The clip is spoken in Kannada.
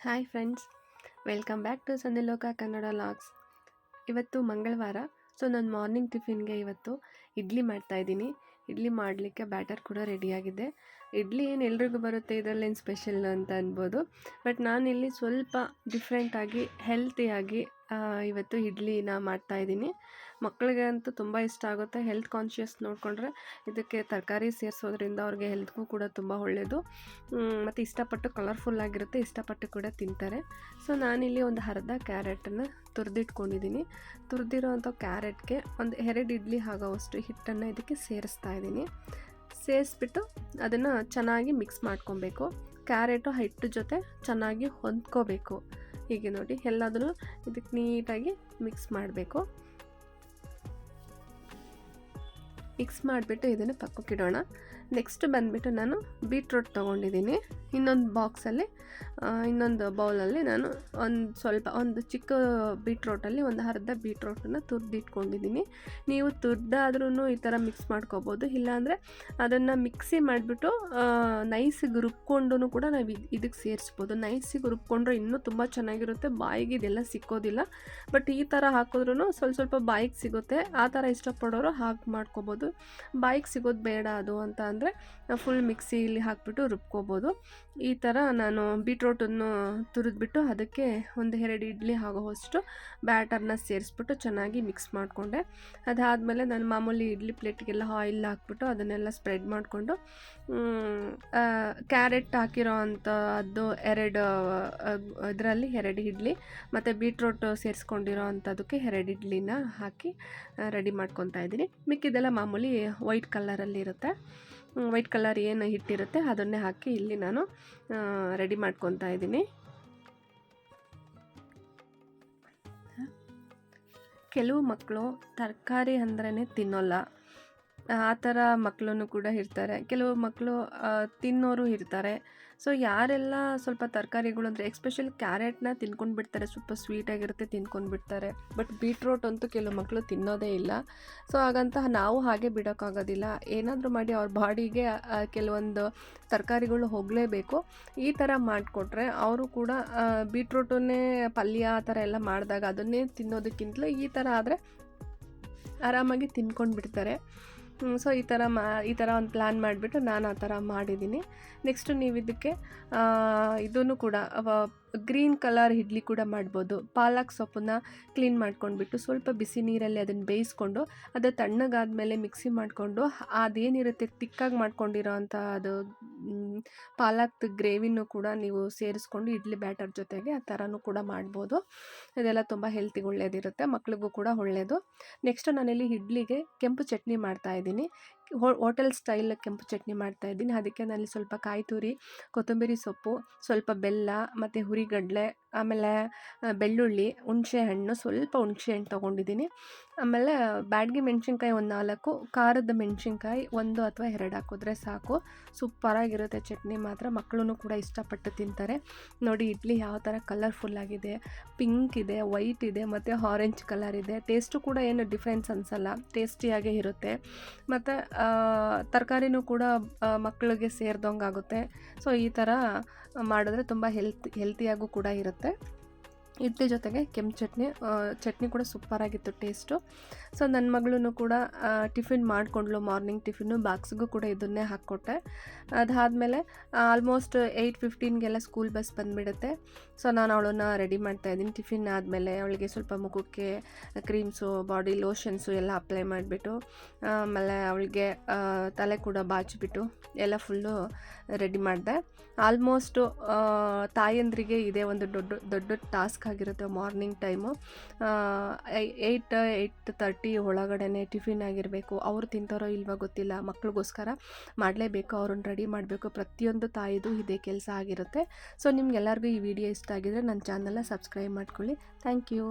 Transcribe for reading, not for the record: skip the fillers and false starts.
Hi friends, welcome back to Sandhiloka Kannada vlogs. ಇವತ್ತು ಮಂಗಳವಾರ. ಸೊ ನಾನು ಮಾರ್ನಿಂಗ್ ಟಿಫಿನ್ಗೆ ಇವತ್ತು ಇಡ್ಲಿ ಮಾಡ್ತಾಯಿದ್ದೀನಿ. ಇಡ್ಲಿ ಮಾಡಲಿಕ್ಕೆ ಬ್ಯಾಟರ್ ಕೂಡ ರೆಡಿಯಾಗಿದೆ. ಇಡ್ಲಿ ಏನು ಎಲ್ರಿಗೂ ಬರುತ್ತೆ, ಇದರಲ್ಲೇನು ಸ್ಪೆಷಲ್ ಅಂತ ಅನ್ಬೋದು. ಬಟ್ ನಾನಿಲ್ಲಿ ಸ್ವಲ್ಪ ಡಿಫ್ರೆಂಟಾಗಿ ಹೆಲ್ತಿಯಾಗಿ ಇವತ್ತು ಇಡ್ಲಿನ ಮಾಡ್ತಾಯಿದ್ದೀನಿ. ಮಕ್ಕಳಿಗೆ ಅಂತೂ ತುಂಬ ಇಷ್ಟ ಆಗುತ್ತೆ. ಹೆಲ್ತ್ ಕಾನ್ಷಿಯಸ್ ನೋಡಿಕೊಂಡ್ರೆ ಇದಕ್ಕೆ ತರಕಾರಿ ಸೇರಿಸೋದ್ರಿಂದ ಅವ್ರಿಗೆ ಹೆಲ್ತ್ಗೂ ಕೂಡ ತುಂಬ ಒಳ್ಳೆಯದು. ಮತ್ತು ಇಷ್ಟಪಟ್ಟು ಕಲರ್ಫುಲ್ಲಾಗಿರುತ್ತೆ, ಇಷ್ಟಪಟ್ಟು ಕೂಡ ತಿಂತಾರೆ. ಸೊ ನಾನಿಲ್ಲಿ ಒಂದು ಅರ್ಧ ಕ್ಯಾರೆಟನ್ನು ತುರಿದಿಟ್ಕೊಂಡಿದ್ದೀನಿ. ತುರಿದಿರೋ ಅಂಥ ಕ್ಯಾರೆಟ್ಗೆ ಒಂದು 2 ಇಡ್ಲಿ ಆಗೋವಷ್ಟು ಹಿಟ್ಟನ್ನು ಇದಕ್ಕೆ ಸೇರಿಸ್ತಾ ಇದ್ದೀನಿ. ಸೇರಿಸ್ಬಿಟ್ಟು ಅದನ್ನು ಚೆನ್ನಾಗಿ ಮಿಕ್ಸ್ ಮಾಡ್ಕೊಬೇಕು. ಕ್ಯಾರೆಟು ಹಿಟ್ಟು ಜೊತೆ ಚೆನ್ನಾಗಿ ಹೊಂದ್ಕೋಬೇಕು. ಹೀಗೆ ನೋಡಿ, ಎಲ್ಲದನ್ನು ಇದಕ್ಕೆ ನೀಟಾಗಿ ಮಿಕ್ಸ್ ಮಾಡಬೇಕು. ಮಿಕ್ಸ್ ಮಾಡಿಬಿಟ್ಟು ಇದನ್ನು ಪಕ್ಕಕ್ಕಿಡೋಣ. ನೆಕ್ಸ್ಟ್ ಬಂದುಬಿಟ್ಟು ನಾನು ಬೀಟ್ರೋಟ್ ತೊಗೊಂಡಿದ್ದೀನಿ. ಇನ್ನೊಂದು ಬಾಕ್ಸಲ್ಲಿ, ಇನ್ನೊಂದು ಬೌಲಲ್ಲಿ ನಾನು ಒಂದು ಚಿಕ್ಕ ಬೀಟ್ರೋಟಲ್ಲಿ ಒಂದು ಅರ್ಧ ಬೀಟ್ರೋಟನ್ನು ತುರಿದಿಟ್ಕೊಂಡಿದ್ದೀನಿ. ನೀವು ತುರಿದಾದ್ರೂ ಈ ಥರ ಮಿಕ್ಸ್ ಮಾಡ್ಕೋಬೋದು. ಇಲ್ಲಾಂದರೆ ಅದನ್ನು ಮಿಕ್ಸಿ ಮಾಡಿಬಿಟ್ಟು ನೈಸಿಗೆ ರುಬ್ಕೊಂಡು ಕೂಡ ನಾವು ಇದಕ್ಕೆ ಸೇರಿಸ್ಬೋದು. ನೈಸಿಗೆ ರುಬ್ಕೊಂಡ್ರೆ ಇನ್ನೂ ತುಂಬ ಚೆನ್ನಾಗಿರುತ್ತೆ. ಬಾಯಿಗೆ ಇದೆಲ್ಲ ಸಿಕ್ಕೋದಿಲ್ಲ. ಬಟ್ ಈ ಥರ ಹಾಕಿದ್ರೂ ಸ್ವಲ್ಪ ಬಾಯಿಗೆ ಸಿಗುತ್ತೆ. ಆ ಥರ ಇಷ್ಟಪಡೋರು ಹಾಗೆ ಮಾಡ್ಕೋಬೋದು. ಬಾಯಿಗೆ ಸಿಗೋದು ಬೇಡ ಅದು ಅಂತ ಅಂದರೆ ಫುಲ್ ಮಿಕ್ಸಿಲಿ ಹಾಕಿಬಿಟ್ಟು ರುಬ್ಕೋಬೋದು. ಈ ಥರ ನಾನು ಬೀಟ್ರೋಟನ್ನು ತುರಿದ್ಬಿಟ್ಟು ಅದಕ್ಕೆ ಒಂದು 2 ಇಡ್ಲಿ ಆಗೋವಷ್ಟು ಬ್ಯಾಟರ್ನ ಸೇರಿಸ್ಬಿಟ್ಟು ಚೆನ್ನಾಗಿ ಮಿಕ್ಸ್ ಮಾಡಿಕೊಂಡೆ. ಅದಾದಮೇಲೆ ನಾನು ಮಾಮೂಲಿ ಇಡ್ಲಿ ಪ್ಲೇಟ್ಗೆಲ್ಲ ಆಯಿಲ್ ಹಾಕ್ಬಿಟ್ಟು ಅದನ್ನೆಲ್ಲ ಸ್ಪ್ರೆಡ್ ಮಾಡಿಕೊಂಡು ಕ್ಯಾರೆಟ್ ಹಾಕಿರೋ ಅಂಥದ್ದು 2 ಇದರಲ್ಲಿ 2 ಇಡ್ಲಿ ಮತ್ತು ಬೀಟ್ರೋಟ್ ಸೇರಿಸ್ಕೊಂಡಿರೋ ಅಂಥದ್ದಕ್ಕೆ 2 ಇಡ್ಲಿನ ಹಾಕಿ ರೆಡಿ ಮಾಡ್ಕೊತಾ ಇದ್ದೀನಿ. ಮಿಕ್ಕಿದೆಲ್ಲ ಮಾಮೂಲಿ ವೈಟ್ ಕಲರಲ್ಲಿರುತ್ತೆ. ವೈಟ್ ಕಲರ್ ಏನು ಹಿಟ್ಟಿರುತ್ತೆ ಅದನ್ನೇ ಹಾಕಿ ಇಲ್ಲಿ ನಾನು ರೆಡಿ ಮಾಡ್ಕೊತಾ ಇದ್ದೀನಿ. ಕೆಲವು ಮಕ್ಕಳು ತರಕಾರಿ ಅಂದ್ರೇ ತಿನ್ನೋಲ್ಲ, ಆ ಥರ ಮಕ್ಕಳನ್ನು ಕೂಡ ಇರ್ತಾರೆ. ಕೆಲವು ಮಕ್ಕಳು ತಿನ್ನೋರು ಇರ್ತಾರೆ. ಸೊ ಯಾರೆಲ್ಲ ಸ್ವಲ್ಪ ತರಕಾರಿಗಳು ಅಂದರೆ ಎಕ್ಸ್ಪೆಷಲಿ ಕ್ಯಾರೆಟ್ನ ತಿನ್ಕೊಂಡು ಬಿಡ್ತಾರೆ, ಸ್ವಲ್ಪ ಸ್ವೀಟಾಗಿರುತ್ತೆ ತಿನ್ಕೊಂಡು ಬಿಡ್ತಾರೆ. ಬಟ್ ಬೀಟ್ರೋಟ್ ಅಂತೂ ಕೆಲವು ಮಕ್ಕಳು ತಿನ್ನೋದೇ ಇಲ್ಲ. ಸೊ ಹಾಗಂತ ನಾವು ಹಾಗೆ ಬಿಡೋಕ್ಕಾಗೋದಿಲ್ಲ. ಏನಾದರೂ ಮಾಡಿ ಅವ್ರ ಬಾಡಿಗೆ ಕೆಲವೊಂದು ತರಕಾರಿಗಳು ಹೋಗಲೇಬೇಕು. ಈ ಥರ ಮಾಡಿಕೊಟ್ರೆ ಅವರು ಕೂಡ ಬೀಟ್ರೋಟನ್ನೇ ಪಲ್ಯ ಆ ಥರ ಎಲ್ಲ ಮಾಡಿದಾಗ ಅದನ್ನೇ ತಿನ್ನೋದಕ್ಕಿಂತಲೂ ಈ ಥರ ಆದರೆ ಆರಾಮಾಗಿ ತಿನ್ಕೊಂಡು ಬಿಡ್ತಾರೆ. ಸೊ ಈ ಥರ ಒಂದು ಪ್ಲ್ಯಾನ್ ಮಾಡಿಬಿಟ್ಟು ನಾನು ಆ ಥರ ಮಾಡಿದ್ದೀನಿ. ನೆಕ್ಸ್ಟು ನೀವು ಇದಕ್ಕೆ ಇದನ್ನು ಕೂಡ ಗ್ರೀನ್ ಕಲರ್ ಇಡ್ಲಿ ಕೂಡ ಮಾಡ್ಬೋದು. ಪಾಲಕ್ ಸೊಪ್ಪನ್ನ ಕ್ಲೀನ್ ಮಾಡ್ಕೊಂಡ್ಬಿಟ್ಟು ಸ್ವಲ್ಪ ಬಿಸಿ ನೀರಲ್ಲಿ ಅದನ್ನು ಬೇಯಿಸ್ಕೊಂಡು ಅದು ತಣ್ಣಗಾದ್ಮೇಲೆ ಮಿಕ್ಸಿ ಮಾಡಿಕೊಂಡು ಅದೇನಿರುತ್ತೆ ತಿಕ್ಕಾಗಿ ಮಾಡ್ಕೊಂಡಿರೋ ಅಂಥ ಅದು ಪಾಲಕ್ದು ಗ್ರೇವಿನೂ ಕೂಡ ನೀವು ಸೇರಿಸ್ಕೊಂಡು ಇಡ್ಲಿ ಬ್ಯಾಟರ್ ಜೊತೆಗೆ ಆ ಥರನೂ ಕೂಡ ಮಾಡ್ಬೋದು. ಇದೆಲ್ಲ ತುಂಬ ಹೆಲ್ತಿಗೆ ಒಳ್ಳೆಯದಿರುತ್ತೆ, ಮಕ್ಳಿಗೂ ಕೂಡ ಒಳ್ಳೆಯದು. ನೆಕ್ಸ್ಟು ನಾನಿಲ್ಲಿ ಇಡ್ಲಿಗೆ ಕೆಂಪು ಚಟ್ನಿ ಮಾಡ್ತಾಯಿದ್ದೀನಿ. ಹೋಟೆಲ್ ಸ್ಟೈಲ್ ಕೆಂಪು ಚಟ್ನಿ ಮಾಡ್ತಾಯಿದ್ದೀನಿ. ಅದಕ್ಕೆ ನಾನಲ್ಲಿ ಸ್ವಲ್ಪ ಕಾಯಿ ತುರಿ, ಕೊತ್ತಂಬರಿ ಸೊಪ್ಪು, ಸ್ವಲ್ಪ ಬೆಲ್ಲ ಮತ್ತು ಹುರಿಗಡಲೆ, ಆಮೇಲೆ ಬೆಳ್ಳುಳ್ಳಿ, ಹುಣಸೆಹಣ್ಣು, ಸ್ವಲ್ಪ ಹುಣಸೆಹಣ್ಣು ತೊಗೊಂಡಿದ್ದೀನಿ. ಆಮೇಲೆ ಬ್ಯಾಡಗಿ ಮೆಣಸಿನ್ಕಾಯಿ ಒಂದು 4, ಖಾರದ ಮೆಣಸಿನ್ಕಾಯಿ 1 ಅಥವಾ 2 ಹಾಕಿದ್ರೆ ಸಾಕು. ಸೂಪರಾಗಿರುತ್ತೆ ಚಟ್ನಿ ಮಾತ್ರ. ಮಕ್ಕಳು ಕೂಡ ಇಷ್ಟಪಟ್ಟು ತಿಂತಾರೆ. ನೋಡಿ ಇಡ್ಲಿ ಯಾವ ಥರ ಕಲರ್ಫುಲ್ಲಾಗಿದೆ, ಪಿಂಕ್ ಇದೆ, ವೈಟ್ ಇದೆ ಮತ್ತು ಆರೆಂಜ್ ಕಲರ್ ಇದೆ. ಟೇಸ್ಟು ಕೂಡ ಏನು ಡಿಫ್ರೆನ್ಸ್ ಅನಿಸಲ್ಲ, ಟೇಸ್ಟಿಯಾಗೇ ಇರುತ್ತೆ. ಮತ್ತು ತರಕಾರಿನೂ ಕೂಡ ಮಕ್ಕಳಿಗೆ ಸೇರಿದಂಗೆ ಆಗುತ್ತೆ. ಸೊ ಈ ಥರ ಮಾಡಿದ್ರೆ ತುಂಬ ಹೆಲ್ತಿಯಾಗೂ ಕೂಡ ಇರುತ್ತೆ. ಇಡ್ಲಿ ಜೊತೆಗೆ ಕೆಂಪು ಚಟ್ನಿ ಕೂಡ ಸೂಪರಾಗಿತ್ತು ಟೇಸ್ಟು. ಸೊ ನನ್ನ ಮಗಳೂ ಕೂಡ ಟಿಫಿನ್ ಮಾಡಿಕೊಂಡ್ಳು. ಮಾರ್ನಿಂಗ್ ಟಿಫಿನ್ನು ಬಾಕ್ಸ್ಗೂ ಕೂಡ ಇದನ್ನೇ ಹಾಕ್ಕೊಟ್ಟೆ. ಅದಾದಮೇಲೆ ಆಲ್ಮೋಸ್ಟ್ 8:15ಗೆಲ್ಲ ಸ್ಕೂಲ್ ಬಸ್ ಬಂದುಬಿಡುತ್ತೆ. ಸೊ ನಾನು ಅವಳನ್ನು ರೆಡಿ ಮಾಡ್ತಾಯಿದ್ದೀನಿ. ಟಿಫಿನ್ ಆದಮೇಲೆ ಅವಳಿಗೆ ಸ್ವಲ್ಪ ಮುಖಕ್ಕೆ ಕ್ರೀಮ್ಸು, ಬಾಡಿ ಲೋಷನ್ಸು ಎಲ್ಲ ಅಪ್ಲೈ ಮಾಡಿಬಿಟ್ಟು ಆಮೇಲೆ ಅವಳಿಗೆ ತಲೆ ಕೂಡ ಬಾಚಿಬಿಟ್ಟು ಎಲ್ಲ ಫುಲ್ಲು ರೆಡಿ ಮಾಡಿದೆ. ಆಲ್ಮೋಸ್ಟು ತಾಯಂದ್ರಿಗೆ ಇದೇ ಒಂದು ದೊಡ್ಡ ಟಾಸ್ಕ್ ಆಗಿರುತ್ತೆ. ಮಾರ್ನಿಂಗ್ ಟೈಮು 8:30 ಒಳಗಡೆ ಟಿಫಿನ್ ಆಗಿರಬೇಕು. ಅವರು ತಿಂತಾರೋ ಇಲ್ವೋ ಗೊತ್ತಿಲ್ಲ, ಮಕ್ಳಿಗೋಸ್ಕರ ಮಾಡಲೇಬೇಕು, ಅವ್ರನ್ನ ರೆಡಿ ಮಾಡಬೇಕು. ಪ್ರತಿಯೊಂದು ತಾಯಿದು ಇದೇ ಕೆಲಸ ಆಗಿರುತ್ತೆ. ಸೊ ನಿಮ್ಗೆಲ್ಲರಿಗೂ ಈ ವಿಡಿಯೋ ಇಷ್ಟ ಆಗಿದ್ರೆ ನನ್ನ ಚಾನಲ್ನ ಸಬ್ಸ್ಕ್ರೈಬ್ ಮಾಡ್ಕೊಳ್ಳಿ. Thank you.